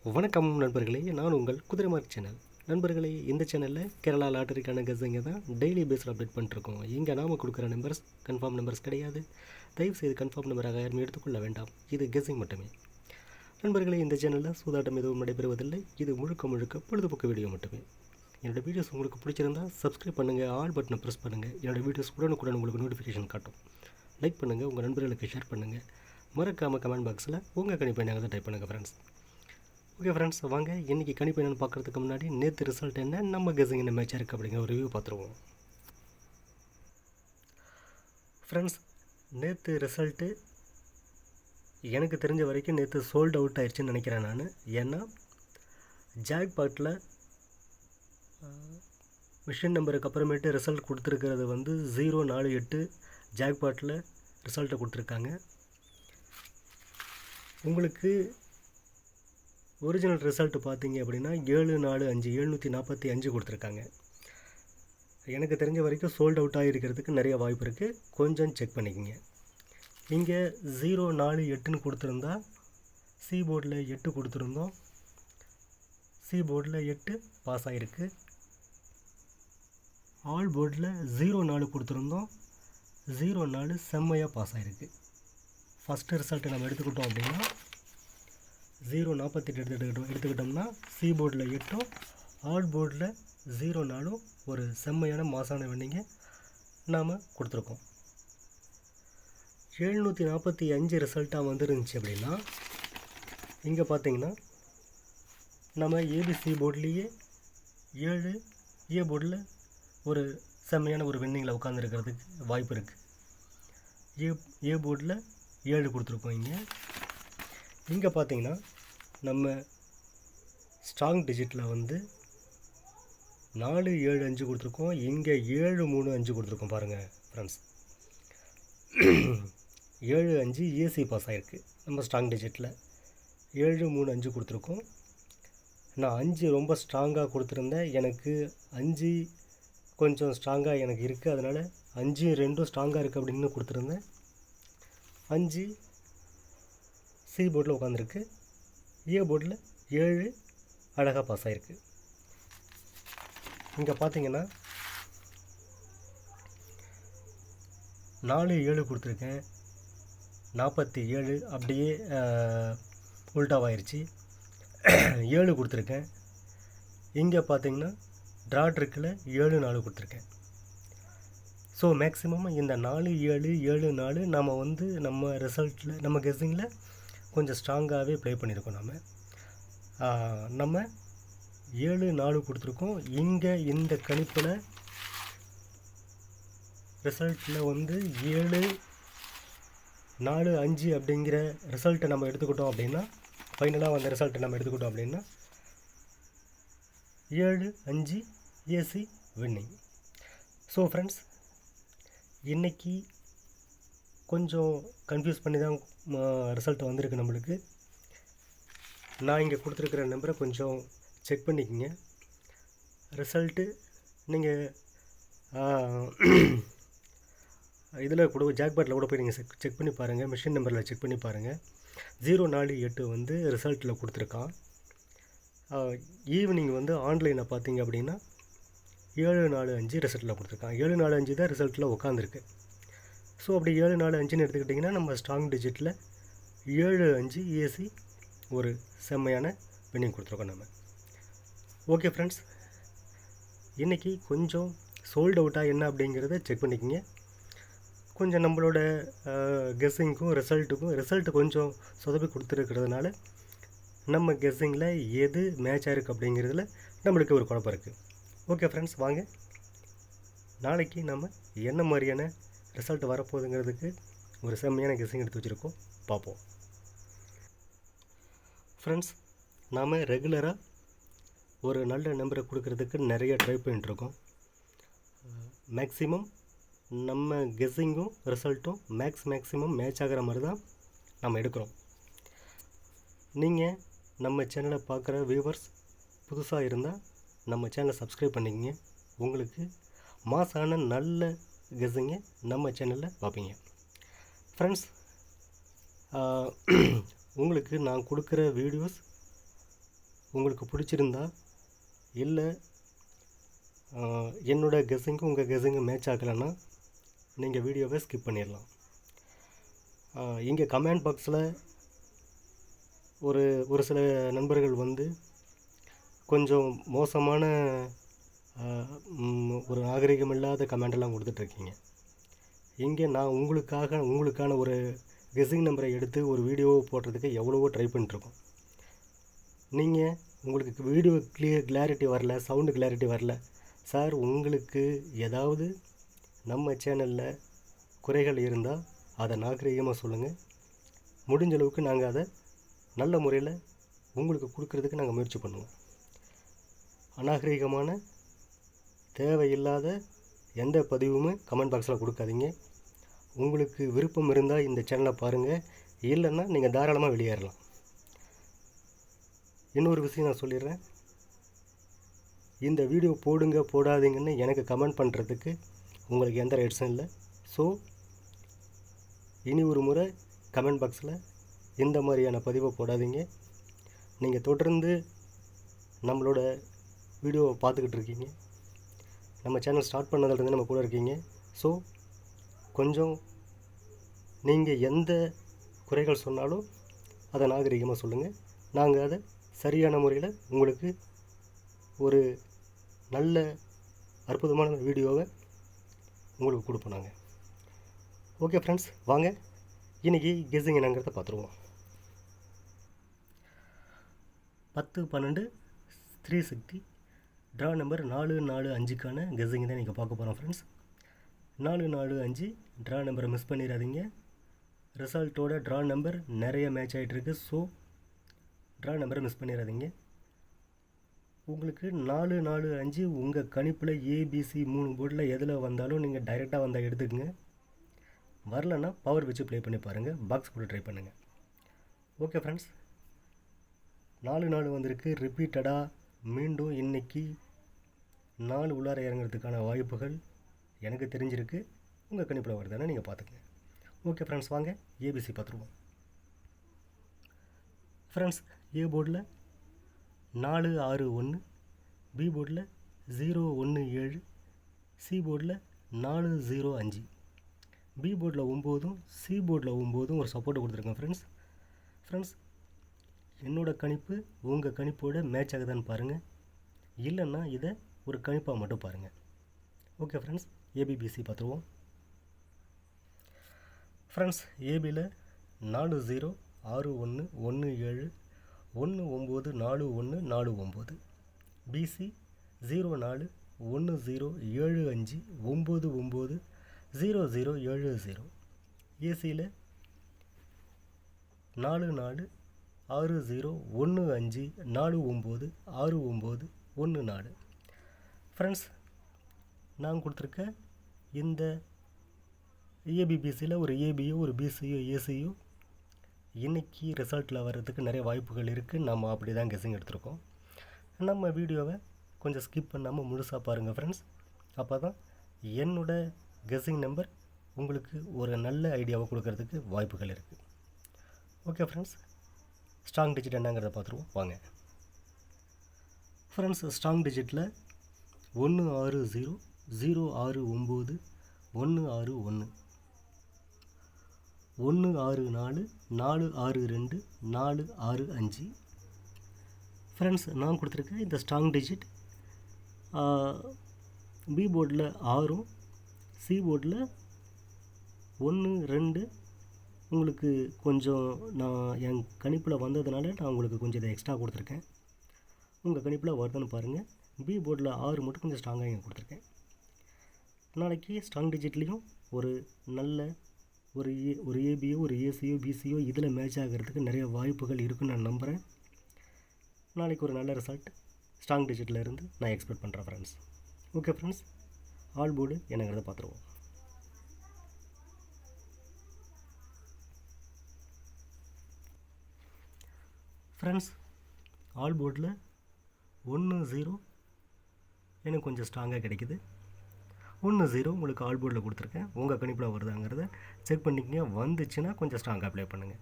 வணக்கம் நண்பர்களே, நான் உங்கள் குதிரைமார்க் சேனல். நண்பர்களே, இந்த சேனலில் கேரளா லாட்டரிக்கான கெஸ்ஸிங்கை தான் டெய்லி பேஸில் அப்டேட் பண்ணிருக்கோம். இங்கே நாம் கொடுக்குற நம்பர்ஸ் கன்ஃபார்ம் நம்பர்ஸ் கிடையாது. தயவுசெய்து கன்ஃபார்ம் நம்பராக யாரும் எடுத்துக்கொள்ள வேண்டாம். இது கெஸ்ஸிங் மட்டுமே. நண்பர்களே, இந்த சேனலில் சூதாட்டம் எதுவும் நடைபெறுவதில்லை. இது முழுக்க பொழுதுபோக்கு வீடியோ மட்டுமே. என்னோடய வீடியோஸ் உங்களுக்கு பிடிச்சிருந்தால் சப்ஸ்கிரைப் பண்ணுங்கள், ஆல் பட்டனை ப்ரெஸ் பண்ணுங்கள். என்னோடய வீடியோஸ் உடனுக்குடன் உங்களுக்கு நோட்டிஃபிகேஷன் காட்டும். லைக் பண்ணுங்கள், உங்கள் நண்பர்களுக்கு ஷேர் பண்ணுங்கள். மறக்காமல் கமெண்ட் பாக்ஸில் உங்கள் கணிப்பை நாங்கள் டைப் பண்ணுங்கள் ஃப்ரெண்ட்ஸ். ஓகே ஃப்ரெண்ட்ஸ், வாங்க இன்றைக்கி கணிப்பு என்னென்னு பார்க்குறதுக்கு முன்னாடி நேற்று ரிசல்ட் என்ன, நம்ம கெஸ்ஸிங் என்ன மேட்சாக இருக்குது அப்படிங்கிற ஒரு ரிவ்யூ பார்த்துருவோம். ஃப்ரெண்ட்ஸ், நேற்று ரிசல்ட்டு எனக்கு தெரிஞ்ச வரைக்கும் நேற்று சோல்ட் அவுட் ஆயிடுச்சுன்னு நினைக்கிறேன் நான். ஏன்னா ஜாக்பாட்டில் மிஷின் நம்பருக்கு அப்புறமேட்டு ரிசல்ட் கொடுத்துருக்கிறது வந்து 048 ஜாக்பாட்டில் ரிசல்ட்டை கொடுத்துருக்காங்க. உங்களுக்கு ஒரிஜினல் ரிசல்ட்டு பார்த்தீங்க அப்படின்னா 745 கொடுத்துருக்காங்க. எனக்கு தெரிஞ்ச வரைக்கும் சோல்ட் அவுட் ஆகிருக்கிறதுக்கு நிறைய வாய்ப்பு இருக்குது. கொஞ்சம் செக் பண்ணிக்கோங்க. இங்கே 048ன்னு கொடுத்துருந்தா சி போர்டில் 8 கொடுத்துருந்தோம். சி போர்டில் 8 பாஸ் ஆகிருக்கு. ஆல் போர்டில் 04 கொடுத்துருந்தோம். 04 செம்மையாக பாஸ் ஆகிருக்கு. ஃபஸ்ட்டு ரிசல்ட்டை நம்ம எடுத்துக்கிட்டோம் அப்படின்னா 048 எடுத்துக்கிட்டோம்னா சி போர்டில் 8ம் ஆல் போர்டில் 04 ஒரு செம்மையான மாசான வெண்ணிங்க நாம் கொடுத்துருக்கோம். 745 ரிசல்ட்டாக வந்துருந்துச்சு அப்படின்னா இங்கே பார்த்தீங்கன்னா நம்ம ஏபிசி போர்ட்லேயே 7, ஏ போர்டில் ஒரு செம்மையான ஒரு வெண்ணிங்கில் உட்காந்துருக்கிறதுக்கு வாய்ப்பு இருக்குது. ஏ போர்டில் 7 கொடுத்துருக்கோம். இங்கே பார்த்தீங்கன்னா நம்ம ஸ்ட்ராங் டிஜிட்டில் வந்து 475 கொடுத்துருக்கோம். இங்கே 735 கொடுத்துருக்கோம். பாருங்கள் ஃப்ரெண்ட்ஸ், 75 ஏசி பாஸ் ஆகிருக்கு. நம்ம ஸ்ட்ராங் டிஜிட்டில் 735 கொடுத்துருக்கோம். நான் 5 ரொம்ப ஸ்ட்ராங்காக கொடுத்துருந்தேன். எனக்கு 5 கொஞ்சம் ஸ்ட்ராங்காக எனக்கு இருக்குது. அதனால் 5 2 ஸ்ட்ராங்காக இருக்குது அப்படின்னு கொடுத்துருந்தேன். 5 சி போர்டில் உட்காந்துருக்கு. ஏ போர்டில் 7 அழகாக பாஸ் ஆகிருக்கு. இங்கே பார்த்தீங்கன்னா 47 கொடுத்துருக்கேன். 47 அப்படியே உல்டாவாயிருச்சு. 7 கொடுத்துருக்கேன். இங்கே பார்த்தீங்கன்னா ட்ராட் இருக்குல்ல, 7-4 கொடுத்துருக்கேன். ஸோ மேக்ஸிமம் இந்த 4-7 7-4 நம்ம வந்து நம்ம ரிசல்ட்டில் நம்ம கெஸ்ஸிங்கில் கொஞ்சம் ஸ்ட்ராங்காகவே ப்ளே பண்ணியிருக்கோம். நம்ம 7-4 கொடுத்துருக்கோம். இங்கே இந்த கணிப்பில் ரிசல்ட்டில் வந்து 7-4-5 அப்படிங்கிற ரிசல்ட்டை நம்ம எடுத்துக்கிட்டோம் அப்படின்னா, ஃபைனலாக வந்த ரிசல்ட்டை நம்ம எடுத்துக்கிட்டோம் அப்படின்னா 7-5 ஏசி வின்னிங். ஸோ ஃப்ரெண்ட்ஸ், இன்றைக்கி கொஞ்சம் கன்ஃபியூஸ் பண்ணி தான் ரிசல்ட் வந்திருக்கு நம்மளுக்கு. நான் இங்கே கொடுத்துருக்குற நம்பரை கொஞ்சம் செக் பண்ணிக்கோங்க. ரிசல்ட்டு நீங்கள் இதில் கூட ஜாக்பாட்டில் கூட போய் நீங்கள் செக் பண்ணி பாருங்கள். மிஷின் நம்பரில் செக் பண்ணி பாருங்கள். 048 வந்து ரிசல்ட்டில் கொடுத்துருக்கான். ஈவினிங் வந்து ஆன்லைனில் பார்த்தீங்க அப்படின்னா 745 ரிசல்ட்டில் கொடுத்துருக்கான். 745 தான் ரிசல்ட்டில் உட்காந்துருக்கு. ஸோ அப்படி 745ன்னு எடுத்துக்கிட்டிங்கன்னா நம்ம ஸ்ட்ராங் டிஜிட்டில் 75 ஏசி ஒரு செம்மையான வின்னிங் கொடுத்துருக்கோம் நம்ம. ஓகே ஃப்ரெண்ட்ஸ், இன்றைக்கி கொஞ்சம் சோல்ட் அவுட்டாக என்ன அப்படிங்கிறத செக் பண்ணிக்கோங்க. கொஞ்சம் நம்மளோட கெஸ்ஸிங்க்கும் ரிசல்ட்டு கொஞ்சம் சொதப்பி கொடுத்துருக்கிறதுனால நம்ம கெஸ்ஸிங்கில் எது மேட்சாக இருக்குது அப்படிங்கிறதுல நம்மளுக்கு ஒரு குழப்பம் இருக்குது. ஓகே ஃப்ரெண்ட்ஸ், வாங்க நாளைக்கு நம்ம என்ன மாதிரியான ரிசல்ட் வரப்போகுதுங்கிறதுக்கு ஒரு செம்மையான கெஸ்ஸிங் எடுத்து வச்சுருக்கோம், பார்ப்போம். ஃப்ரெண்ட்ஸ், நாம் ரெகுலராக ஒரு நல்ல நம்பரை கொடுக்கறதுக்கு நிறைய ட்ரை பண்ணிட்டுருக்கோம். மேக்ஸிமம் நம்ம கெஸ்ஸிங்கும் ரிசல்ட்டும் மேக்ஸிமம் மேட்ச் ஆகிற மாதிரி தான் நம்ம எடுக்கிறோம். நீங்கள் நம்ம சேனலை பார்க்குற வியூவர்ஸ் புதுசாக இருந்தால் நம்ம சேனலை சப்ஸ்கிரைப் பண்ணிக்கங்க. உங்களுக்கு மாசான நல்ல கெஸ்ஸிங்க நம்ம சேனலில் பார்ப்பீங்க. ஃப்ரெண்ட்ஸ், உங்களுக்கு நான் கொடுக்குற வீடியோஸ் உங்களுக்கு பிடிச்சிருந்தா இல்லை என்னோடய கெஸ்ஸிங்கும் உங்கள் கெஸ்ஸிங்கும் மேட்ச் ஆகலைன்னா நீங்கள் வீடியோவை ஸ்கிப் பண்ணிடலாம். இங்கே கமெண்ட் பாக்ஸில் ஒரு சில நண்பர்கள் வந்து கொஞ்சம் மோசமான ஒரு நாகரிகம் இல்லாத கமெண்டெல்லாம் கொடுத்துட்ருக்கீங்க. இங்கே நான் உங்களுக்கான ஒரு கெஸ்ஸிங் நம்பரை எடுத்து ஒரு வீடியோ போடுறதுக்கு எவ்வளவோ ட்ரை பண்ணிட்டுருக்கோம். நீங்கள் உங்களுக்கு வீடியோ கிளாரிட்டி வரல, சவுண்டு கிளாரிட்டி வரல. சார், உங்களுக்கு ஏதாவது நம்ம சேனலில் குறைகள் இருந்தால் அதை நாகரிகமாக சொல்லுங்கள். முடிஞ்ச அளவுக்கு நாங்கள் அதை நல்ல முறையில் உங்களுக்கு கொடுக்கறதுக்கு நாங்கள் முயற்சி பண்ணுவோம். அநாகரிகமான தேவையில்லாத எந்த பதிவுமே கமெண்ட் பாக்ஸில் கொடுக்காதீங்க. உங்களுக்கு விருப்பம் இருந்தால் இந்த சேனலை பாருங்கள், இல்லைன்னா நீங்கள் தாராளமாக வெளியேறலாம். இன்னொரு விஷயம் நான் சொல்லிடுறேன். இந்த வீடியோ போடுங்க போடாதீங்கன்னு எனக்கு கமெண்ட் பண்ணுறதுக்கு உங்களுக்கு எந்த ரைட்ஸும் இல்லை. ஸோ இனி ஒரு முறை கமெண்ட் பாக்ஸில் இந்த மாதிரியான பதிவை போடாதீங்க. நீங்கள் தொடர்ந்து நம்மளோட வீடியோவை பார்த்துக்கிட்டு இருக்கீங்க. நம்ம சேனல் ஸ்டார்ட் பண்ணதுலேருந்து நம்ம கூட இருக்கீங்க. ஸோ கொஞ்சம் நீங்கள் எந்த குறைகள் சொன்னாலும் அதை நாகரிகமாக சொல்லுங்கள். நாங்கள் அதை சரியான முறையில் உங்களுக்கு ஒரு நல்ல அற்புதமான வீடியோவை உங்களுக்கு கொடுப்போம் நாங்கள். ஓகே ஃப்ரெண்ட்ஸ், வாங்க இன்றைக்கி கெஸ்ஸிங் என்னங்கிறத பார்த்துருவோம். 10-12-360 ட்ரா நம்பர் 445க்கான கெஸ்ஸிங் தான் நீங்கள் பார்க்க போகிறோம் ஃப்ரெண்ட்ஸ். 445 ட்ரா நம்பரை மிஸ் பண்ணிடாதீங்க. ரிசல்ட்டோட ட்ரா நம்பர் நிறைய மேட்ச் ஆகிட்டுருக்கு. ஸோ ட்ரா நம்பரை மிஸ் பண்ணிடாதீங்க. உங்களுக்கு 445 உங்கள் கணிப்பில் ஏபிசி 3 போர்டில் எதில் வந்தாலும் நீங்கள் டைரெக்டாக வந்தால் எடுத்துக்கங்க. வரலன்னா பவர் வச்சு ப்ளே பண்ணி பாருங்கள், பாக்ஸ் கூட ட்ரை பண்ணுங்கள். ஓகே ஃப்ரெண்ட்ஸ், 4 வந்திருக்கு. ரிப்பீட்டடாக மீண்டும் இன்றைக்கி 4 உள்ளார இறங்கிறதுக்கான வாய்ப்புகள் எனக்கு தெரிஞ்சிருக்கு. உங்கள் கணிப்பில் வருதானே நீங்கள் பார்த்துக்கங்க. ஓகே ஃப்ரெண்ட்ஸ், வாங்க ஏபிசி பார்த்துருவோம். ஃப்ரெண்ட்ஸ், ஏ போர்டில் 461, பி போர்டில் 017, சி போர்டில் 405, பி போர்டில் 9, சி போர்டில் 9 ஒரு சப்போர்ட்டு கொடுத்துருக்கேன் ஃப்ரெண்ட்ஸ். என்னோடய கணிப்பு உங்கள் கணிப்போட மேட்ச் ஆகுதான்னு பாருங்கள், இல்லைன்னா இதை ஒரு கணிப்பாக மட்டும் பாருங்கள். ஓகே ஃப்ரெண்ட்ஸ், ஏபிபிசி பார்த்துருவோம். ஃப்ரெண்ட்ஸ், ஏபியில் 406117194149, பிசி 041075990070, ஏசியில் 446015496914. ஃப்ரெண்ட்ஸ், நான் கொடுத்துருக்க இந்த ஏபிபிசியில் ஒரு ஏபியோ ஒரு பிசியோ ஏசியோ இன்றைக்கி ரிசல்ட்டில் வர்றதுக்கு நிறைய வாய்ப்புகள் இருக்குது. நம்ம அப்படி தான் கெஸ்ஸிங் எடுத்திருக்கோம். நம்ம வீடியோவை கொஞ்சம் ஸ்கிப் பண்ணாமல் முழுசாக பாருங்கள் ஃப்ரெண்ட்ஸ். அப்போ தான் என்னோடய கெஸ்ஸிங் நம்பர் உங்களுக்கு ஒரு நல்ல ஐடியாவை கொடுக்கறதுக்கு வாய்ப்புகள் இருக்குது. ஓகே ஃப்ரெண்ட்ஸ், ஸ்ட்ராங் டிஜிட் என்னங்கிறத பார்த்துருவோம் வாங்க. Friends, strong டிஜிட்டில் 160 069 161 164 462 465. ஃப்ரெண்ட்ஸ், நான் கொடுத்துருக்கேன் இந்த ஸ்ட்ராங் டிஜிட் பி போர்டில் 6, சி போர்டில் 1 2 உங்களுக்கு கொஞ்சம் நான் என் கணிப்பில் வந்ததுனால நான் உங்களுக்கு கொஞ்சம் இதை எக்ஸ்ட்ரா கொடுத்துருக்கேன். உங்கள் கணிப்பில் வருதுன்னு பாருங்கள். பி போர்டில் 6 மட்டும் கொஞ்சம் ஸ்ட்ராங்காக இங்கே கொடுத்துருக்கேன். நாளைக்கு ஸ்ட்ராங் டிஜிட்லேயும் ஒரு நல்ல ஒரு ஏபியோ ஒரு ஏசியோ பிசியோ இதில் மேட்ச் ஆகிறதுக்கு நிறைய வாய்ப்புகள் இருக்குன்னு நான் நம்புகிறேன். நாளைக்கு ஒரு நல்ல ரிசல்ட் ஸ்ட்ராங் டிஜிட்டில் இருந்து நான் எக்ஸ்பெக்ட் பண்ணுறேன் friends. Okay friends, all board என்னங்கிறத பார்த்துருவோம். ஃப்ரெண்ட்ஸ், ஆல் போர்டில் 10 எனக்கு கொஞ்சம் ஸ்ட்ராங்காக கிடைக்குது. 10 உங்களுக்கு ஆல் போர்டில் கொடுத்துருக்கேன். உங்கள் கணிப்பில் வருதாங்கிறத செக் பண்ணிக்கங்க. வந்துச்சுன்னா கொஞ்சம் ஸ்ட்ராங்காக அப்ளை பண்ணுங்கள்.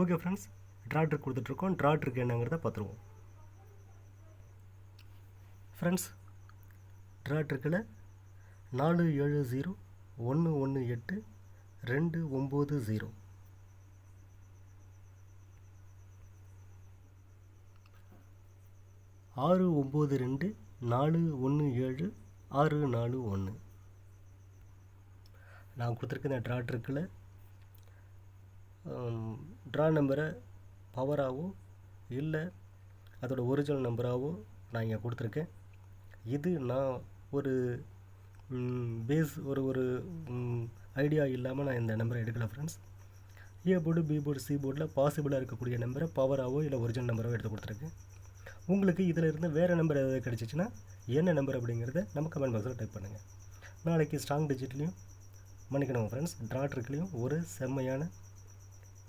ஓகே ஃப்ரெண்ட்ஸ், ட்ரா ட்ரிக் கொடுத்துட்ருக்கோம். ட்ரா ட்ரிக் என்னங்கிறத பார்த்துருவோம். ஃப்ரெண்ட்ஸ், ட்ரா ட்ரிக்கில் 4701182990 692417641. நான் கொடுத்துருக்க இந்த ட்ரா ட்ரிக்கில் ட்ரா நம்பரை பவராகவோ இல்லை அதோட ஒரிஜினல் நம்பராகவோ நான் இங்கே கொடுத்துருக்கேன். இது நான் ஒரு ஒரு ஐடியா இல்லாமல் நான் இந்த நம்பரை எடுக்கலை friends. A board, B board, C போர்டில் பாசிபிளாக இருக்கக்கூடிய நம்பரை பவராகவோ இல்லை ஒரிஜினல் நம்பராகவோ எடுத்து கொடுத்துருக்கேன். உங்களுக்கு இதில் இருந்து வேறு நம்பர் எதாவது கிடச்சிச்சின்னா என்ன நம்பர் அப்படிங்கிறத நம்ம கமெண்ட் பாக்ஸில் டைப் பண்ணுங்கள். நாளைக்கு ஸ்ட்ராங் டிஜிட்லேயும் மன்னிக்கணும் ஃப்ரெண்ட்ஸ், ட்ரா ட்ரிக்லேயும் ஒரு செம்மையான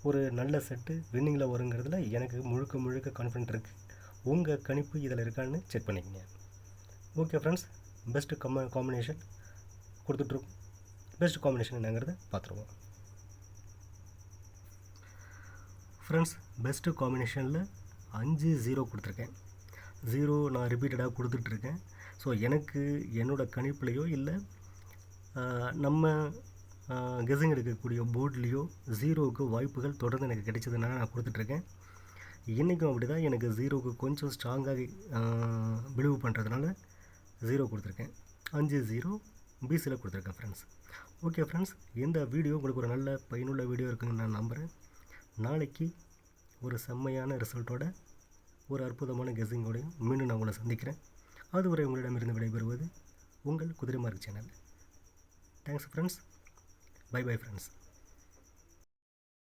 ஒரு நல்ல செட்டு வின்னிங்கில் வருங்கிறதுல எனக்கு முழுக்க கான்ஃபிடென்ட் இருக்குது. உங்கள் கணிப்பு இதில் இருக்கான்னு செக் பண்ணிக்கங்க. ஓகே ஃப்ரெண்ட்ஸ், பெஸ்ட்டு காம்பினேஷன் கொடுத்துட்ருக்கோம். பெஸ்ட் காம்பினேஷன் என்னங்கிறத பார்த்துருவோம். ஃப்ரெண்ட்ஸ், பெஸ்ட்டு காம்பினேஷனில் 5-0 கொடுத்துருக்கேன். 0 நான் ரிப்பீட்டடாக கொடுத்துட்ருக்கேன். ஸோ எனக்கு என்னோடய கணிப்புலையோ இல்லை நம்ம கெஸிங் எடுக்கக்கூடிய போர்ட்லேயோ 0க்கு வாய்ப்புகள் தொடர்ந்து எனக்கு கிடைச்சதுனால நான் கொடுத்துட்ருக்கேன். இன்றைக்கும் அப்படி தான். எனக்கு 0க்கு கொஞ்சம் ஸ்ட்ராங்காக பிலீவ் பண்ணுறதுனால 0 கொடுத்துருக்கேன். 5-0 பிசியில் கொடுத்துருக்கேன் ஃப்ரெண்ட்ஸ். ஓகே ஃப்ரெண்ட்ஸ், இந்த வீடியோ உங்களுக்கு ஒரு நல்ல பயனுள்ள வீடியோ இருக்குதுன்னு நான் நம்புகிறேன். நாளைக்கு ஒரு செம்மையான ரிசல்ட்டோட ஒரு அற்புதமான கெஸிங்கோடையும் மீண்டும் நான் உங்களை சந்திக்கிறேன். அதுவரை உங்களிடமிருந்து விடைபெறுவது உங்கள் குதிரை mark channel. Thanks friends. Bye friends.